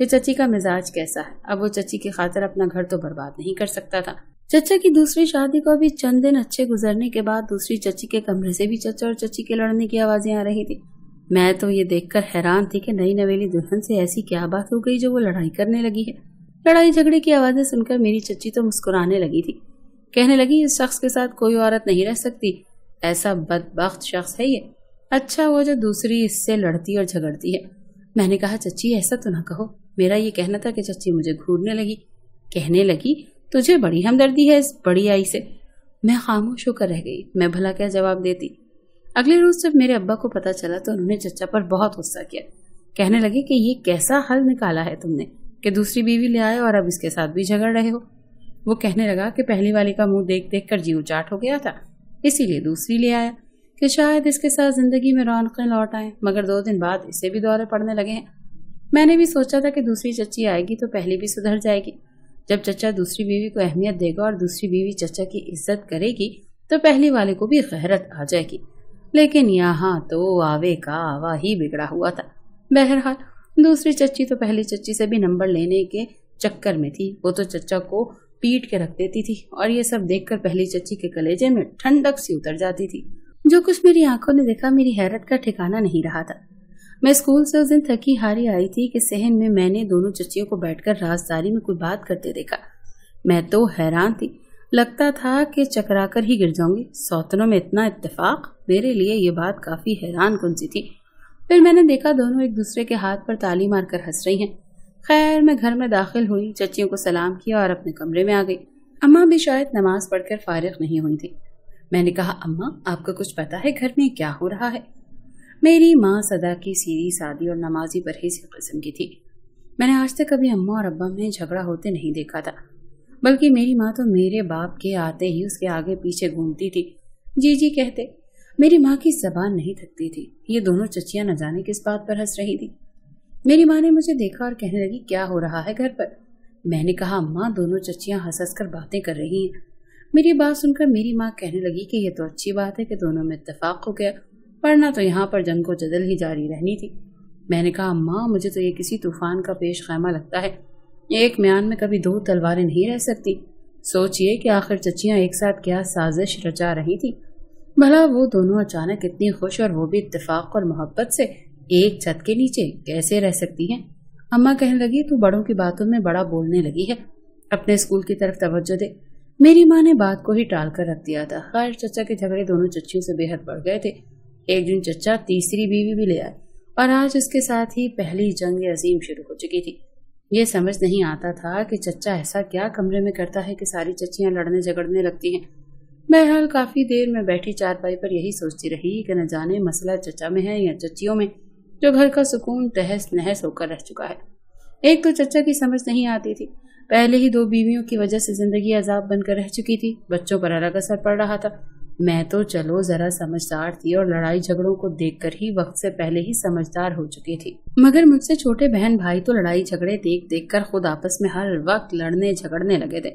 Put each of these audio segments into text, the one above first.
کہ چچی کا مزاج کیسا ہے. اب وہ چچی کی خاطر اپنا گھر تو برباد نہیں کر سکتا تھا. چچا کی دوسری شادی کو بھی چند دن اچھے گزرنے کے بعد دوسری چچی کے کمرے سے بھی چچا اور چچی کے لڑنے کی آوازیں آ رہی تھی. میں تو یہ دیکھ کر حیران تھی کہ نئی نویلی دلہن سے ایسی کیا بات ہو گئی جو وہ لڑائی کرنے لگی ہے. لڑائی جھگڑے کی آوازیں سن کر میری چچی تو مسکرانے لگی تھی. کہنے لگی اس شخص کے ساتھ کوئی عورت نہیں رہ سکتی، ایسا بدبخت شخص ہے یہ. اچھا وہ جو دوسری اس سے لڑتی اور جھگڑتی ہے. میں نے کہا چچی ایسا تو نہ کہو. میرا یہ کہنا تھا کہ چچی مجھے گھورنے لگی. کہنے لگی تجھے بڑی ہمدردی ہے اس بڑی آئی سے. میں خاموش ہو کر رہ گئی. میں بھلا کیا جواب دیتی. اگلے روز جب میرے ابا کو پتا چلا تو انہوں نے چچا پر بہت غصہ کیا. کہنے لگے کہ یہ کیسا حل نکالا ہے تم نے کہ دوسری بیوی لے آئے اور اب اس کے ساتھ بھی جھگڑ رہے ہو. وہ کہنے لگا کہ پہلی والی کا منہ دیکھ دیکھ کر جی اچاٹ ہو گیا تھا، اسی لیے دوسری لے آیا کہ شاید اس کے ساتھ زندگی میں رونقیں لوٹ آئیں. مگر 2 دن بعد اسے بھی دورے پڑنے لگے ہیں. میں نے بھی سوچا تھا کہ دوسری چچی آئے گی تو پہلی بھی سدھر جائے گی. جب چچا دوسری بیوی کو اہمیت دے گا اور دوسری بیوی چچا کی عزت کرے گی تو پہلی والے کو بھی غیرت آ جائے گی. لیکن یہاں تو آوے کا آوا ہی بگڑا ہوا تھا. بہرحال دوسری چچی تو پہلی چچی سے بھی نمبر لینے کے چکر میں تھی. وہ تو چچا کو پیٹ کے رکھ دیتی تھی اور یہ سب دیکھ کر پہلی چچی کے کلیجے میں ٹھنڈک سی اتر جاتی تھی. جو کچھ میری آنکھوں نے دیکھا میری حیرت کا ٹھکانہ نہیں رہا تھا. میں اسکول سے اس دن تھکی ہاری آئی تھی کہ صحن میں نے دونوں چچیوں کو بیٹھ کر رازداری میں کوئی بات کرتے دیکھا. میں تو حیران تھی. لگتا تھا کہ چکرا کر ہی گر جاؤں گی. سوتنوں میں اتنا اتفاق، میرے لیے یہ بات کافی حیران کن سی تھی. پھر میں نے دیکھا دونوں ایک دوسرے کے ہاتھ پر تالی مار کر ہنس رہی ہیں. خیر میں گھر میں داخل ہوئی، چچیوں کو سلام کیا اور اپنے کمرے میں آ گئی. اماں بھی شاید نماز پڑھ کر فارغ نہیں ہوئی تھی. میں نے کہا اماں آپ کو کچھ پتا ہے گھر میں کیا ہو رہا ہے؟ میری ماں صدا کی سیدھی سادی اور نمازی پرہیزی قسم کی تھی. میں نے آج تک کبھی اماں اور ابا میں جھگڑا ہوتے نہیں دیکھا تھا، بلکہ میری ماں تو میرے باپ کے آتے ہی اس کے آگے پیچھے گھومتی تھی، جی جی کہتے. میری ماں کی زبان نہیں تھکتی تھی. یہ دونوں چچیاں نہ جانے کس بات پر ہنس رہی تھی. میری ماں نے مجھے دیکھا اور کہنے لگی کیا ہو رہا ہے گھر پر؟ میں نے کہا اماں دونوں چچیاں ہنس ہنس کر باتیں کر رہی ہیں. میری بات سن کر میری ماں کہنے لگی کہ یہ تو اچھی بات ہے کہ دونوں میں اتفاق ہو گیا، ورنہ تو یہاں پر جنگ و جدل ہی جاری رہنی تھی. میں نے کہا اماں مجھے تو یہ کسی طوفان کا پیش خیمہ لگتا ہے. ایک میان میں کبھی 2 تلواریں نہیں رہ سکتی. سوچئے کہ آخر چچیاں ایک ساتھ کیا سازش رچا رہی تھی. بھلا وہ دونوں اچانک اتنی خوش اور وہ بھی اتفاق اور محبت سے ایک چھت کے نیچے کیسے رہ سکتی ہیں؟ اماں کہنے لگی تو بڑوں کی باتوں میں بڑا بولنے لگی ہے، اپنے اسکول کی طرف توجہ دے. میری ماں نے بات کو ہی ٹال کر رکھ دیا تھا. خیر چچا کے جھگڑے دونوں چچیوں سے بے حد بڑھ گئے تھے. ایک دن چچا تیسری بیوی بھی لے آئے اور آج اس کے ساتھ ہی پہلی جنگ عظیم شروع ہو چکی تھی. یہ سمجھ نہیں آتا تھا کہ چچا ایسا کیا کمرے میں کرتا ہے کہ ساری چچیاں لڑنے جھگڑنے لگتی ہیں. بہرحال کافی دیر میں بیٹھی چارپائی پر یہی سوچتی رہی کہ نہ جانے مسئلہ چچا میں ہے یا چچیوں میں، جو گھر کا سکون تہس نہس ہو کر رہ چکا ہے. ایک تو چچا کی سمجھ نہیں آتی تھی. پہلے ہی 2 بیویوں کی وجہ سے زندگی عذاب بن کر رہ چکی تھی. بچوں پر الگ اثر پڑ رہا تھا. میں تو چلو ذرا سمجھدار تھی اور لڑائی جھگڑوں کو دیکھ کر ہی وقت سے پہلے ہی سمجھدار ہو چکی تھی، مگر مجھ سے چھوٹے بہن بھائی تو لڑائی جھگڑے دیکھ دیکھ کر خود آپس میں ہر وقت لڑنے جھگڑنے لگے تھے.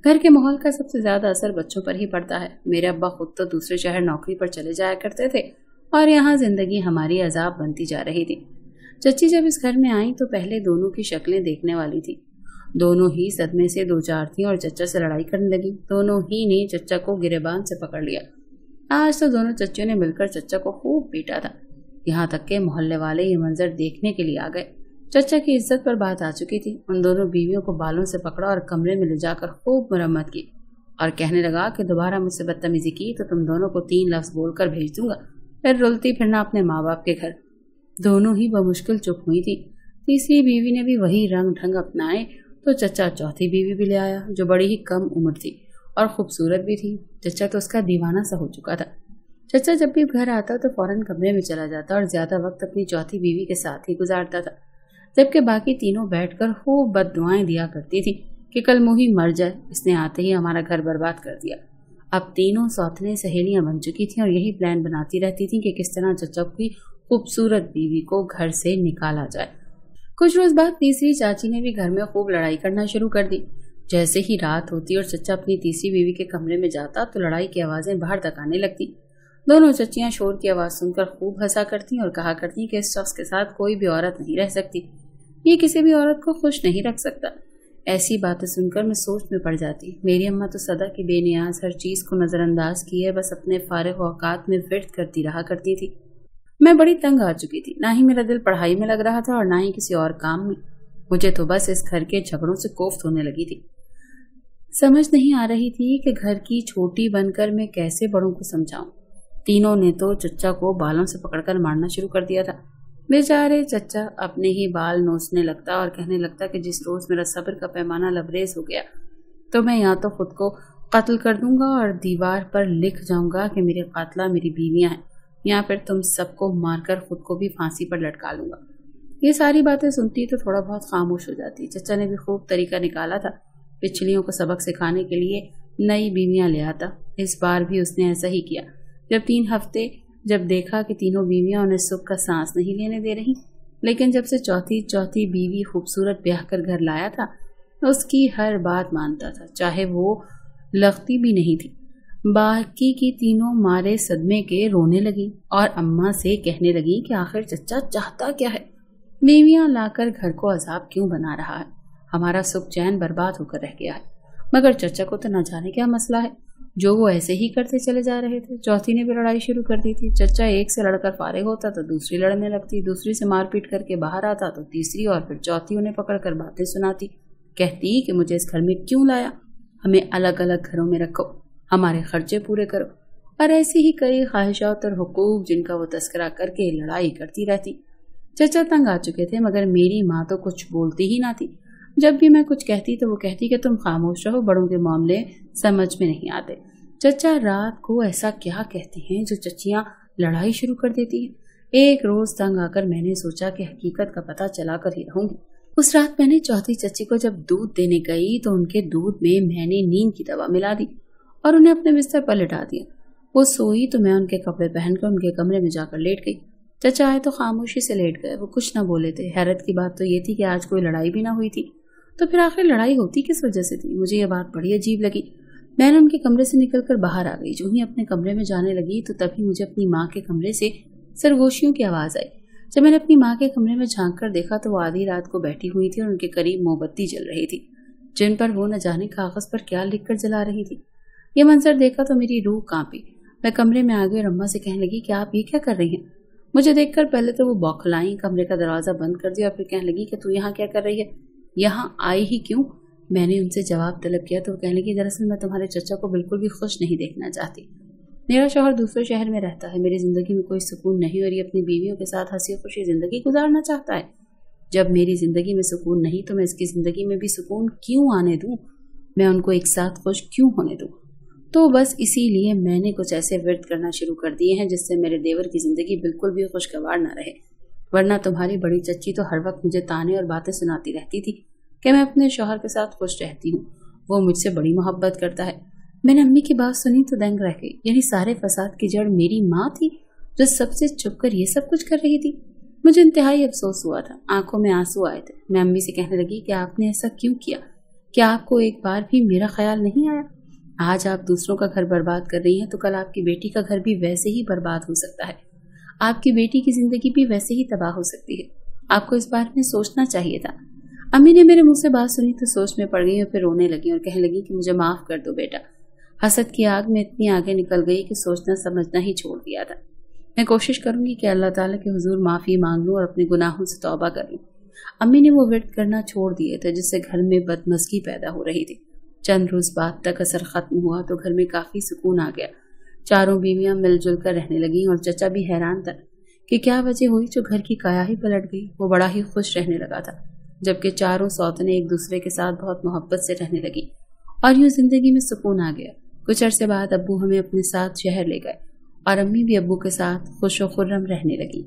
گھر کے ماحول کا سب سے زیادہ اثر بچوں پر ہی پڑتا ہے. میرے ابا خود تو دوسرے شہر نوکری پر چلے جایا کرتے تھے اور یہاں زندگی ہماری عذاب بنتی جا رہی تھی. چچی جب اس گھر میں آئیں تو پہلے دونوں کی شکلیں دیکھنے والی تھی. دونوں ہی صدمے سے 2-4 تھیں اور چچا سے لڑائی کرنے لگی. دونوں ہی نے چچا کو گریبان سے پکڑ لیا. آج تو دونوں چچیوں نے مل کر چچا کو خوب پیٹا تھا. یہاں تک کہ محلے والے یہ منظر دیکھنے کے لیے آ گئے. چچا کی عزت پر بات آ چکی تھی. ان دونوں بیویوں کو بالوں سے پکڑا اور کمرے میں لے جا کر خوب مرمت کی اور کہنے لگا کہ دوبارہ مجھ سے بدتمیزی کی تو تم دونوں کو 3 لفظ بول کر بھیج دوں گا، پھر رلتی پھرنا اپنے ماں باپ کے گھر. دونوں ہی بمشکل چپ ہوئی تھی. تیسری بیوی نے بھی وہی رنگ ڈھنگ اپنائے تو چچا چوتھی بیوی بھی لے آیا جو بڑی ہی کم عمر تھی اور خوبصورت بھی تھی. چچا تو اس کا دیوانہ سا ہو چکا تھا. چچا جب بھی گھر آتا تو فوراً کمرے میں چلا جاتا اور زیادہ وقت اپنی چوتھی بیوی کے ساتھ ہی گزارتا تھا، جبکہ باقی تینوں بیٹھ کر خوب بد دعائیں دیا کرتی تھی کہ کل موہی مر جائے، اس نے آتے ہی ہمارا گھر برباد کر دیا. اب تینوں سوتنے سہیلیاں بن چکی تھیں اور یہی پلان بناتی رہتی تھیں کہ کس طرح چچا کی خوبصورت بیوی کو گھر سے نکالا جائے. کچھ روز بعد تیسری چاچی نے بھی گھر میں خوب لڑائی کرنا شروع کر دی. جیسے ہی رات ہوتی اور چچا اپنی تیسری بیوی کے کمرے میں جاتا تو لڑائی کی آوازیں باہر تک آنے لگتی. دونوں چچیاں شور کی آواز سن کر خوب ہنسا کرتی اور کہا کرتی کہ اس شخص کے ساتھ کوئی بھی عورت نہیں رہ سکتی. یہ کسی بھی عورت کو خوش نہیں رکھ سکتا۔ ایسی باتیں سن کر میں سوچ میں پڑ جاتی۔ میری اماں تو سدا کی بے نیاز، ہر چیز کو نظر انداز کیے بس اپنے فارغ اوقات میں ورد کرتی رہا کرتی تھی۔ میں بڑی تنگ آ چکی تھی، نہ ہی میرا دل پڑھائی میں لگ رہا تھا اور نہ ہی کسی اور کام میں۔ مجھے تو بس اس گھر کے جھگڑوں سے کوفت ہونے لگی تھی۔ سمجھ نہیں آ رہی تھی کہ گھر کی چھوٹی بن کر میں کیسے بڑوں کو سمجھاؤں۔ تینوں نے تو چچا کو بالوں سے پکڑ کر مارنا شروع کر دیا تھا۔ بیچارے چچا اپنے ہی بال نوچنے لگتا اور کہنے لگتا کہ جس روز میرا صبر کا پیمانہ لبریز ہو گیا تو میں یا تو خود کو قتل کر دوں گا اور دیوار پر لکھ جاؤں گا کہ میرے قاتلہ میری بیویاں ہیں، یا پھر تم سب کو مار کر خود کو بھی پھانسی پر لٹکا لوں گا۔ یہ ساری باتیں سنتی تو تھوڑا بہت خاموش ہو جاتی۔ چچا نے بھی خوب طریقہ نکالا تھا، پچھلیوں کو سبق سکھانے کے لیے نئی بیویاں لے آتا۔ اس بار بھی اس نے ایسا ہی کیا۔ جب 3 ہفتے جب دیکھا کہ تینوں بیویاں انہیں سکھ کا سانس نہیں لینے دے رہی، لیکن جب سے چوتھی بیوی خوبصورت بیاہ کر گھر لایا تھا اس کی ہر بات مانتا تھا، چاہے وہ لگتی بھی نہیں تھی۔ باقی کی تینوں مارے صدمے کے رونے لگی اور اماں سے کہنے لگی کہ آخر چچا چاہتا کیا ہے، بیویاں لا کر گھر کو عذاب کیوں بنا رہا ہے، ہمارا سکھ چین برباد ہو کر رہ گیا ہے۔ مگر چچا کو تو نہ جانے کیا مسئلہ ہے، جو وہ ایسے ہی کرتے چلے جا رہے تھے۔ چوتھی نے بھی لڑائی شروع کر دی تھی۔ چچا ایک سے لڑ کر فارغ ہوتا تو دوسری لڑنے لگتی، دوسری سے مار پیٹ کر کے باہر آتا تو تیسری اور پھر چوتھی انہیں پکڑ کر باتیں سناتی، کہتی کہ مجھے اس گھر میں کیوں لایا، ہمیں الگ الگ گھروں میں رکھو، ہمارے خرچے پورے کرو، اور ایسی ہی کئی خواہشات اور حقوق جن کا وہ تذکرہ کر کے لڑائی کرتی رہتی۔ چچا تنگ آ چکے تھے، مگر میری ماں تو کچھ بولتی ہی نہ تھی۔ جب بھی میں کچھ کہتی تو وہ کہتی کہ تم خاموش رہو، بڑوں کے معاملے سمجھ میں نہیں آتے۔ چچا رات کو ایسا کیا کہتے ہیں جو چچیاں لڑائی شروع کر دیتی ہیں۔ ایک روز تنگ آ کر میں نے سوچا کہ حقیقت کا پتہ چلا کر ہی رہوں گی۔ اس رات میں نے چوتھی چچی کو جب دودھ دینے گئی تو ان کے دودھ میں نے نیند کی دوا ملا دی اور انہیں اپنے بستر پر لٹا دیا۔ وہ سوئی تو میں ان کے کپڑے پہن کر ان کے کمرے میں جا کر لیٹ گئی۔ چچا آئے تو خاموشی سے لیٹ گئے، وہ کچھ نہ بولے تھے۔ حیرت کی بات تو یہ تھی کہ آج کوئی لڑائی بھی نہ ہوئی تھی، تو پھر آخر لڑائی ہوتی کس وجہ سے تھی؟ مجھے یہ بات بڑی عجیب لگی۔ میں نے ان کے کمرے سے نکل کر باہر آ گئی۔ جو ہی اپنے کمرے میں جانے لگی تو تبھی مجھے اپنی ماں کے کمرے سے سرگوشیوں کی آواز آئی۔ جب میں نے اپنی ماں کے کمرے میں جھانک کر دیکھا تو وہ آدھی رات کو بیٹھی ہوئی تھی اور ان کے قریب موم بتی جل رہی تھی، جن پر وہ نہ جانے کاغذ پر کیا لکھ کر جلا رہی تھی۔ یہ منظر دیکھا تو میری روح کانپی۔ میں کمرے میں آ گئی اور اماں سے کہنے لگی کہ آپ یہ کیا کر رہی ہیں؟ مجھے دیکھ کر پہلے تو وہ بوکھلائیں، کمرے کا دروازہ بند کر دیا اور پھر کہنے لگی کہ تو یہاں کیا کر رہی ہے، یہاں آئی ہی کیوں؟ میں نے ان سے جواب طلب کیا تو وہ کہنے لگی دراصل میں تمہارے چچا کو بالکل بھی خوش نہیں دیکھنا چاہتی۔ میرا شوہر دوسرے شہر میں رہتا ہے، میری زندگی میں کوئی سکون نہیں اور یہ اپنی بیویوں کے ساتھ ہنسی خوشی زندگی گزارنا چاہتا ہے۔ جب میری زندگی میں سکون نہیں تو میں اس کی زندگی میں بھی سکون کیوں آنے دوں؟ میں ان کو ایک ساتھ خوش کیوں ہونے دوں؟ تو بس اسی لیے میں نے کچھ ایسے ورد کرنا شروع کر دیے ہیں جس سے میرے دیور کی زندگی بالکل بھی خوشگوار نہ رہے، ورنہ تمہاری بڑی چچی تو ہر وقت مجھے تانے اور باتیں سناتی رہتی تھی کہ میں اپنے شوہر کے ساتھ خوش رہتی ہوں، وہ مجھ سے بڑی محبت کرتا ہے۔ میں نے امی کی بات سنی تو دنگ رہ گئی، یعنی سارے فساد کی جڑ میری ماں تھی جو سب سے چھپ کر یہ سب کچھ کر رہی تھی۔ مجھے انتہائی افسوس ہوا تھا، آنکھوں میں آنسو آئے تھے۔ میں امی سے کہنے لگی کہ آپ نے ایسا کیوں کیا؟ کیا آپ کو ایک بار بھی میرا خیال نہیں آیا؟ آج آپ دوسروں کا گھر برباد کر رہی ہیں تو کل آپ کی بیٹی کا گھر بھی ویسے ہی برباد ہو سکتا ہے، آپ کی بیٹی کی زندگی بھی ویسے ہی تباہ ہو سکتی ہے۔ آپ کو اس بارے میں سوچنا چاہیے تھا۔ امی نے میرے منہ سے بات سنی تو سوچ میں پڑ گئی اور پھر رونے لگی اور کہنے لگی کہ مجھے معاف کر دو بیٹا۔ حسد کی آگ میں اتنی آگے نکل گئی کہ سوچنا سمجھنا ہی چھوڑ دیا تھا۔ میں کوشش کروں گی کہ اللہ تعالیٰ کے حضور معافی مانگ لوں اور اپنے گناہوں سے توبہ کر لوں۔ امی نے وہ ورد کرنا چھوڑ دیے تھے جس سے گھر میں بدمزگی پیدا ہو رہی تھی۔ چند روز بعد تک اثر ختم ہوا تو گھر میں کافی سکون آ گیا۔ چاروں بیویاں مل جل کر رہنے لگیں اور چچا بھی حیران تھا کہ کیا وجہ ہوئی جو گھر کی کایا ہی پلٹ گئی۔ وہ بڑا ہی خوش رہنے لگا تھا، جبکہ چاروں سوتنے ایک دوسرے کے ساتھ بہت محبت سے رہنے لگی اور یوں زندگی میں سکون آ گیا۔ کچھ عرصے بعد ابو ہمیں اپنے ساتھ شہر لے گئے اور امی بھی ابو کے ساتھ خوش و خرم رہنے لگی۔